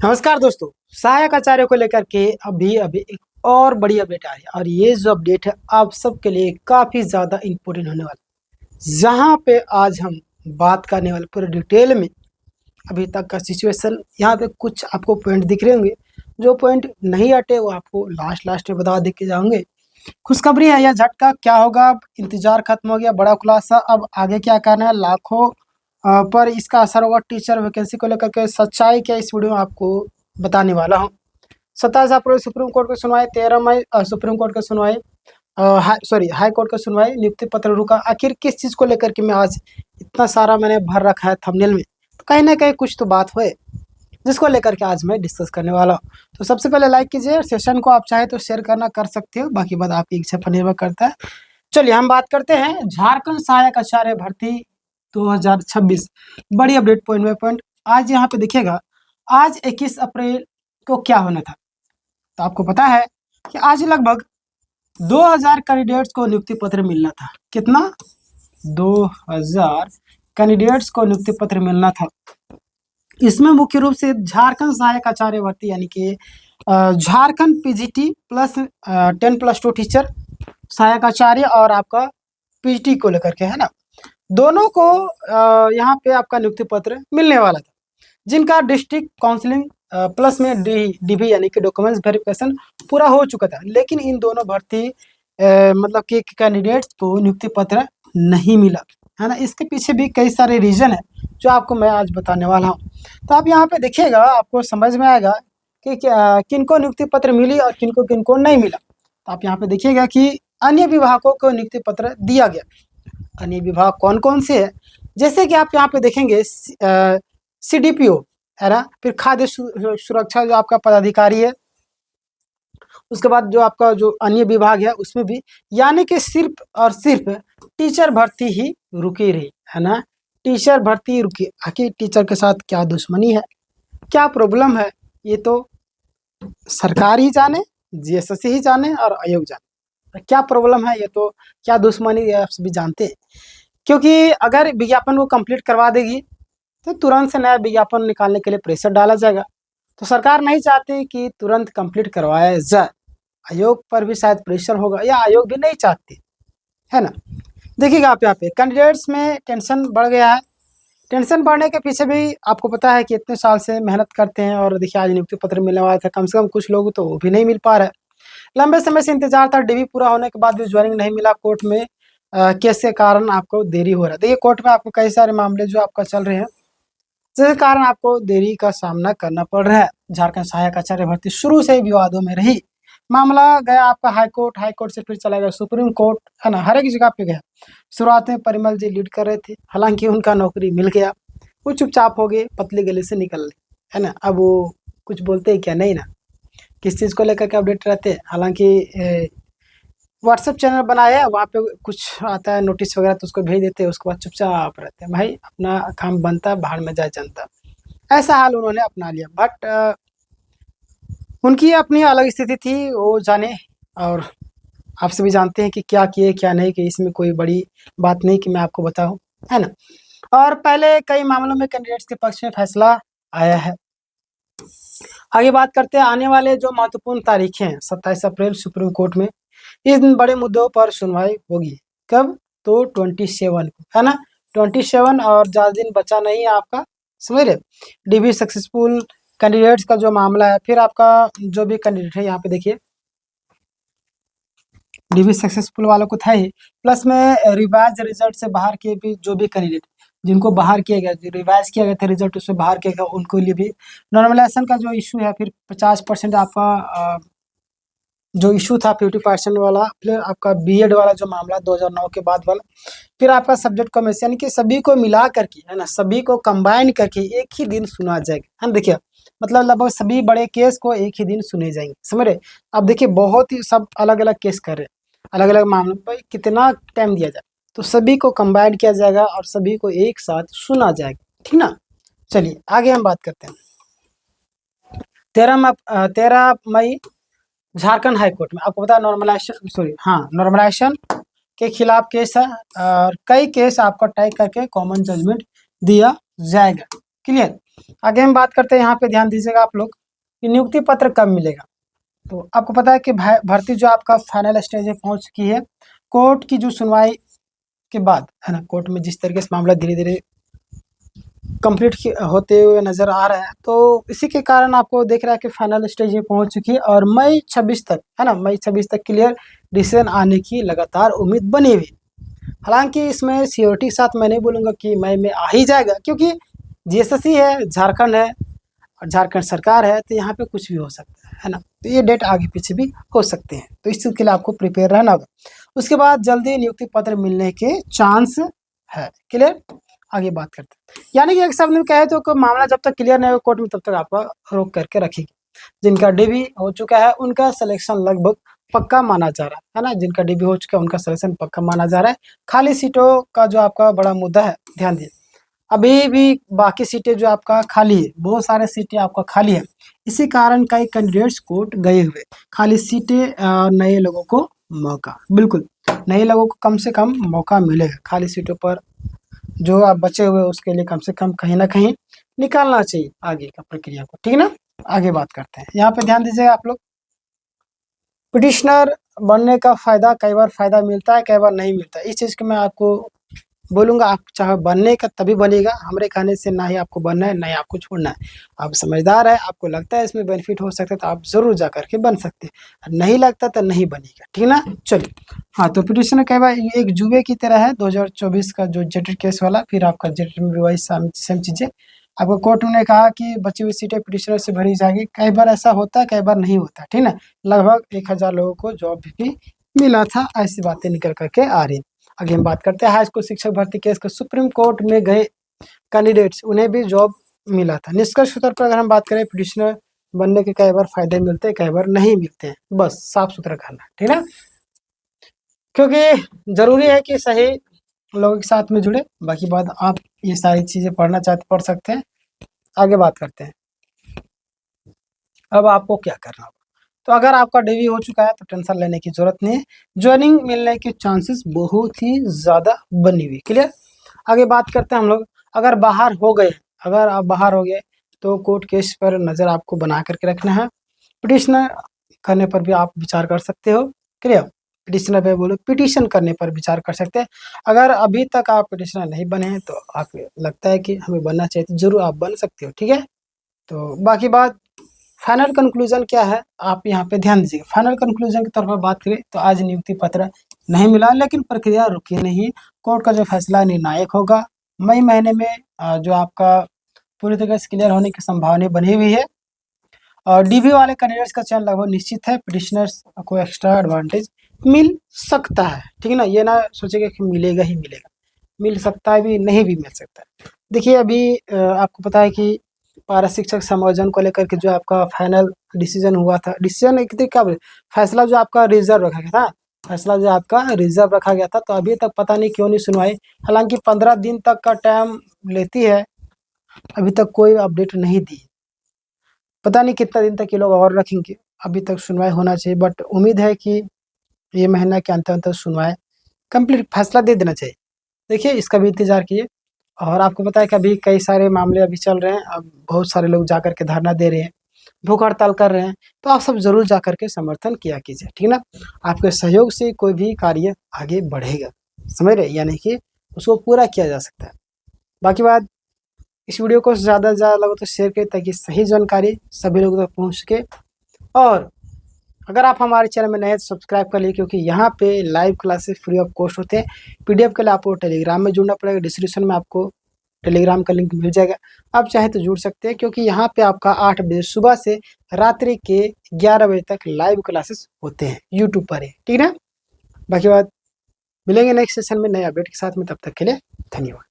नमस्कार दोस्तों। सहायक आचार्य को लेकर के अभी अभी एक और बड़ी अपडेट आ रही है और ये जो अपडेट है आप सबके लिए काफ़ी ज़्यादा इम्पोर्टेंट होने वाला है। जहाँ पे आज हम बात करने वाले पूरे डिटेल में अभी तक का सिचुएशन, यहाँ पे कुछ आपको पॉइंट दिख रहे होंगे। जो पॉइंट नहीं हटे वो आपको लास्ट में बता दे के जाऊँगे। खुशखबरी है या झटका, क्या होगा? अब इंतजार खत्म हो गया, बड़ा खुलासा। अब आगे क्या करना है? लाखों पर इसका असर होगा टीचर वैकेंसी को लेकर के। सच्चाई क्या इस वीडियो में आपको बताने वाला हूँ। 27 अप्रैल सुप्रीम कोर्ट की सुनवाई, 13 मई सुप्रीम कोर्ट की सुनवाई, हाई कोर्ट की सुनवाई, नियुक्ति पत्र रुका। आखिर किस चीज़ को लेकर के मैं आज इतना सारा मैंने भर रखा है थंबनेल में, तो कहीं ना कहीं कुछ तो बात हुए जिसको लेकर के आज मैं डिस्कस करने वाला हूँ। तो सबसे पहले लाइक कीजिए, सेशन को आप चाहे तो शेयर करना कर सकते हो, बाकी बात आपकी इच्छा पर निर्भर करता है। चलिए हम बात करते हैं झारखंड सहायक आचार्य भर्ती 2026, बड़ी अपडेट पॉइंट बाय पॉइंट। आज यहाँ पे देखिएगा, आज 21 अप्रैल को क्या होना था। तो आपको पता है कि आज लगभग 2000 कैंडिडेट्स को नियुक्ति पत्र मिलना था। कितना? 2000 कैंडिडेट्स को नियुक्ति पत्र मिलना था। इसमें मुख्य रूप से झारखंड सहायक आचार्य भर्ती यानी कि झारखंड पीजीटी प्लस 10+2 टीचर सहायक आचार्य और आपका पीजीटी को लेकर के है ना, दोनों को यहाँ पे आपका नियुक्ति पत्र मिलने वाला था, जिनका डिस्ट्रिक्ट काउंसलिंग प्लस में डीबी यानी कि डॉक्यूमेंट्स वेरिफिकेशन पूरा हो चुका था। लेकिन इन दोनों भर्ती मतलब कि कैंडिडेट्स को नियुक्ति पत्र नहीं मिला है ना। इसके पीछे भी कई सारे रीज़न है जो आपको मैं आज बताने वाला हूँ। तो आप यहाँ पे देखिएगा, आपको समझ में आएगा कि किनको नियुक्ति पत्र मिली और किनको किनको नहीं मिला। तो आप यहाँ पे देखिएगा कि अन्य विभागों को नियुक्ति पत्र दिया गया। अन्य विभाग कौन कौन से है, जैसे कि आप यहाँ पे देखेंगे CDPO है ना, फिर खाद्य सुरक्षा जो आपका पदाधिकारी है, उसके बाद जो आपका जो अन्य विभाग है उसमें भी, यानी कि सिर्फ और सिर्फ टीचर भर्ती ही रुकी रही है ना। टीचर भर्ती रुकी। आखिर टीचर के साथ क्या दुश्मनी है, क्या प्रॉब्लम है, ये तो सरकार ही जाने, GSSC ही जाने और आयोग जाने। क्या प्रॉब्लम है ये तो, क्या दुश्मनी है, आप सभी जानते हैं। क्योंकि अगर विज्ञापन को कंप्लीट करवा देगी तो तुरंत से नया विज्ञापन निकालने के लिए प्रेशर डाला जाएगा। तो सरकार नहीं चाहती कि तुरंत कंप्लीट करवाया जाए। आयोग पर भी शायद प्रेशर होगा या आयोग भी नहीं चाहती है ना। देखिएगा आप यहाँ पे कैंडिडेट्स में टेंशन बढ़ गया है। टेंशन बढ़ने के पीछे भी आपको पता है कि इतने साल से मेहनत करते हैं और देखिए आज नियुक्ति पत्र मिलने वाला था। कम से कम कुछ लोग तो वो भी नहीं मिल पा रहा है। लंबे समय से इंतजार था, डीबी पूरा होने के बाद भी ज्वाइनिंग नहीं मिला। कोर्ट में केस के कारण आपको देरी हो रहा है। देखिए कोर्ट में आपको कई सारे मामले जो आपका चल रहे हैं, जिसके कारण आपको देरी का सामना करना पड़ रहा है। झारखंड सहायक आचार्य भर्ती शुरू से ही विवादों में रही। मामला गया आपका हाई कोर्ट से फिर चला गया सुप्रीम कोर्ट है ना, हर एक जगह पे गया। शुरुआत में परिमल जी लीड कर रहे थे, हालांकि उनका नौकरी मिल गया। वो चुपचाप हो गए, पतली गले से निकल गए है ना। अब वो कुछ बोलते हैं क्या? नहीं ना। किस चीज़ को लेकर के अपडेट रहते हैं। हालांकि व्हाट्सएप चैनल बनाया है, वहाँ पे कुछ आता है नोटिस वगैरह तो उसको भेज देते हैं, उसके बाद चुपचाप रहते हैं। भाई अपना काम बनता, बाहर में जाए जनता, ऐसा हाल उन्होंने अपना लिया। बट उनकी अपनी अलग स्थिति थी, वो जाने। और आप सभी जानते हैं कि क्या किए क्या नहीं किए, इसमें कोई बड़ी बात नहीं कि मैं आपको बताऊं है ना। और पहले कई मामलों में कैंडिडेट्स के पक्ष में फैसला आया है। आगे बात करते हैं आने वाले जो महत्वपूर्ण तारीखें हैं। 27 अप्रैल सुप्रीम कोर्ट में इन बड़े मुद्दों पर सुनवाई होगी। कब? तो 27 को है ना। 27 और ज़्यादा दिन बचा नहीं है आपका, समझ रहे। डीबी सक्सेसफुल कैंडिडेट्स का जो मामला है, फिर आपका जो भी कैंडिडेट है यहाँ पे देखिए, डीबी सक्सेसफुल वालों को था ही, प्लस में रिवाइज रिजल्ट से बाहर के भी जो भी कैंडिडेट जिनको बाहर किया गया, जो रिवाइज किया गया था रिजल्ट उससे बाहर किया गया, उनको लिए भी नॉर्मलाइजेशन का जो इशू है, फिर 50% आपका जो इशू था 50% वाला, फिर आपका बीएड वाला जो मामला 2009 के बाद वाला, फिर आपका सब्जेक्ट कॉमर्स, यानी कि सभी को मिला करके है ना, सभी को कंबाइन करके एक ही दिन सुना जाएगा। हम देखिए मतलब लगभग सभी बड़े केस को एक ही दिन सुने जाएंगे, समझ रहे। अब देखिए बहुत ही सब अलग अलग केस कर रहे हैं, अलग अलग मामलों पर कितना टाइम दिया जाए, तो सभी को कंबाइन किया जाएगा और सभी को एक साथ सुना जाएगा, ठीक ना। चलिए आगे हम बात करते हैं। 13 मई झारखंड हाई कोर्ट में आपको पता है नॉर्मलाइजेशन के खिलाफ केस है और कई केस आपको टाई करके कॉमन जजमेंट दिया जाएगा। क्लियर। आगे हम बात करते हैं, यहाँ पे ध्यान दीजिएगा आप लोग कि नियुक्ति पत्र कब मिलेगा। तो आपको पता है कि भर्ती जो आपका फाइनल स्टेज में पहुंच चुकी है। कोर्ट की जो सुनवाई के बाद है ना, कोर्ट में जिस तरीके से मामला धीरे धीरे कंप्लीट होते हुए नज़र आ रहा है, तो इसी के कारण आपको देख रहा है कि फाइनल स्टेज में पहुंच चुकी है और मई 26 तक है ना, मई 26 तक क्लियर डिसीजन आने की लगातार उम्मीद बनी हुई। हालांकि इसमें सियोरिटी के साथ मैं नहीं बोलूँगा कि मई में आ ही जाएगा, क्योंकि जीएसएससी है, झारखंड है और झारखंड सरकार है, तो यहाँ पे कुछ भी हो सकता है ना। तो ये डेट आगे पीछे भी हो सकते हैं, तो इस चीज़ के लिए आपको प्रिपेयर रहना होगा। उसके बाद जल्दी नियुक्ति पत्र मिलने के चांस है। क्लियर, आगे बात करते हैं। यानी कि एक शब्द में कहे तो मामला जब तक क्लियर नहीं होगा कोर्ट में, तब तक आपका रोक करके रखेगी। जिनका डीबी हो चुका है उनका सिलेक्शन लगभग पक्का माना जा रहा है ना, जिनका डीबी हो चुका है उनका सिलेक्शन पक्का माना जा रहा है। खाली सीटों का जो आपका बड़ा मुद्दा है, ध्यान दीजिए, अभी भी बाकी सीटें जो आपका खाली है, बहुत सारे सीटें आपका खाली है। इसी कारण कई कैंडिडेट्स कोर्ट गए हुए, खाली सीटें, नए लोगों को मौका, बिल्कुल नए लोगों को कम से कम मौका मिलेगा। खाली सीटों पर जो आप बचे हुए उसके लिए कम से कम कहीं ना कहीं निकालना चाहिए आगे का प्रक्रिया को, ठीक है ना। आगे बात करते हैं, यहाँ पे ध्यान दीजिएगा आप लोग। पिटिशनर बनने का फ़ायदा, कई बार फ़ायदा मिलता है, कई बार नहीं मिलता है। इस चीज़ को मैं आपको बोलूँगा, आप चाहे बनने का तभी बनेगा, हमारे कहने से ना ही आपको बनना है ना ही आपको छोड़ना है। आप समझदार है, आपको लगता है इसमें बेनिफिट हो सकता है तो आप ज़रूर जा कर के बन सकते हैं, नहीं लगता तो नहीं बनेगा, ठीक है ना। चलिए, हाँ, तो पिटिशनर कई बार एक जुए की तरह है। 2024 का जो जेटेड केस वाला, फिर आपका जेटेड में भी वही सेम चीज़ें। आपको कोर्ट ने कहा कि बची हुई सीटें पिटिशनर से भरी जाएगी। कई बार ऐसा होता है, कई बार नहीं होता, ठीक है ना। लगभग 1000 लोगों को जॉब भी मिला था, ऐसी बातें निकल करके आ रही हैं। आगे हम बात करते हैं हाई स्कूल शिक्षक भर्ती केस का। सुप्रीम कोर्ट में गए कैंडिडेट्स, उन्हें भी जॉब मिला था। निष्कर्ष तौर पर अगर हम बात करें, पिटिशनर बनने के कई बार फायदे मिलते हैं, कई बार नहीं मिलते हैं। बस साफ सुथरा कहना, ठीक है ना, क्योंकि जरूरी है कि सही लोगों के साथ में जुड़े। बाकी बात आप ये सारी चीजें पढ़ना चाहते पढ़ सकते हैं। आगे बात करते हैं, अब आपको क्या करना होगा। तो अगर आपका डीवी हो चुका है तो टेंशन लेने की जरूरत नहीं है, ज्वाइनिंग मिलने के चांसेस बहुत ही ज़्यादा बनी हुई। क्लियर, आगे बात करते हैं हम लोग। अगर बाहर हो गए, अगर आप बाहर हो गए तो कोर्ट केस पर नज़र आपको बना करके रखना है। पिटिशनर करने पर भी आप विचार कर सकते हो। क्लियर, पिटिशनर पे बोलो, पिटिशन करने पर विचार कर सकते हैं। अगर अभी तक आप पिटिशनर नहीं बने हैं तो आपको लगता है कि हमें बनना चाहिए, तो जरूर आप बन सकते हो, ठीक है। तो बाकी बात, फाइनल कंक्लूजन क्या है, आप यहाँ पे ध्यान दीजिएगा। फाइनल कंक्लूजन के तौर पर बात करें तो आज नियुक्ति पत्र नहीं मिला, लेकिन प्रक्रिया रुकी नहीं। कोर्ट का जो फैसला निर्णायक होगा। मई महीने में जो आपका पूरी तरह से क्लियर होने की संभावना बनी हुई है। और डीबी वाले कैंडिडेट्स का चयन लगभग निश्चित है। पिटिशनर्स को एक्स्ट्रा एडवांटेज मिल सकता है, ठीक है ना। ये ना सोचेगा कि मिलेगा ही मिलेगा, मिल सकता है भी, नहीं भी मिल सकता है। देखिए अभी आपको पता है कि पारा शिक्षक समायोजन को लेकर के जो आपका फाइनल डिसीजन हुआ था, डिसीजन एक क्या बोले, फैसला जो आपका रिजर्व रखा गया था, फैसला जो आपका रिजर्व रखा गया था, तो अभी तक पता नहीं क्यों नहीं सुनवाई। हालांकि 15 दिन तक का टाइम लेती है, अभी तक कोई अपडेट नहीं दी। पता नहीं कितना दिन तक ये लोग और रखेंगे, अभी तक सुनवाई होना चाहिए। बट उम्मीद है कि ये महीना के अंत तक सुनवाई कंप्लीट फैसला दे देना चाहिए। देखिए इसका भी इंतजार कीजिए। और आपको पता है कि अभी कई सारे मामले अभी चल रहे हैं, अब बहुत सारे लोग जाकर के धरना दे रहे हैं, भूख हड़ताल कर रहे हैं, तो आप सब जरूर जाकर के समर्थन किया कीजिए, ठीक है ना। आपके सहयोग से कोई भी कार्य आगे बढ़ेगा, समझ रहे, यानी कि उसको पूरा किया जा सकता है। बाकी बात, इस वीडियो को ज़्यादा से ज़्यादा लोगों तक शेयर करें ताकि सही जानकारी सभी लोगों तक पहुँच सके। और अगर आप हमारे चैनल में नए हैं तो सब्सक्राइब कर लीजिए, क्योंकि यहाँ पे live classes free of cost होते हैं। पीडीएफ के लिए आपको टेलीग्राम में जुड़ना पड़ेगा, डिस्क्रिप्शन में आपको टेलीग्राम का लिंक मिल जाएगा, आप चाहे तो जुड़ सकते हैं। क्योंकि यहाँ पे आपका 8 बजे सुबह से रात्रि के 11 बजे तक लाइव क्लासेस होते हैं, यूट्यूब पर है, ठीक है ना। बाकी बात, मिलेंगे नेक्स्ट सेशन में नए अपडेट के साथ में, तब तक के लिए धन्यवाद।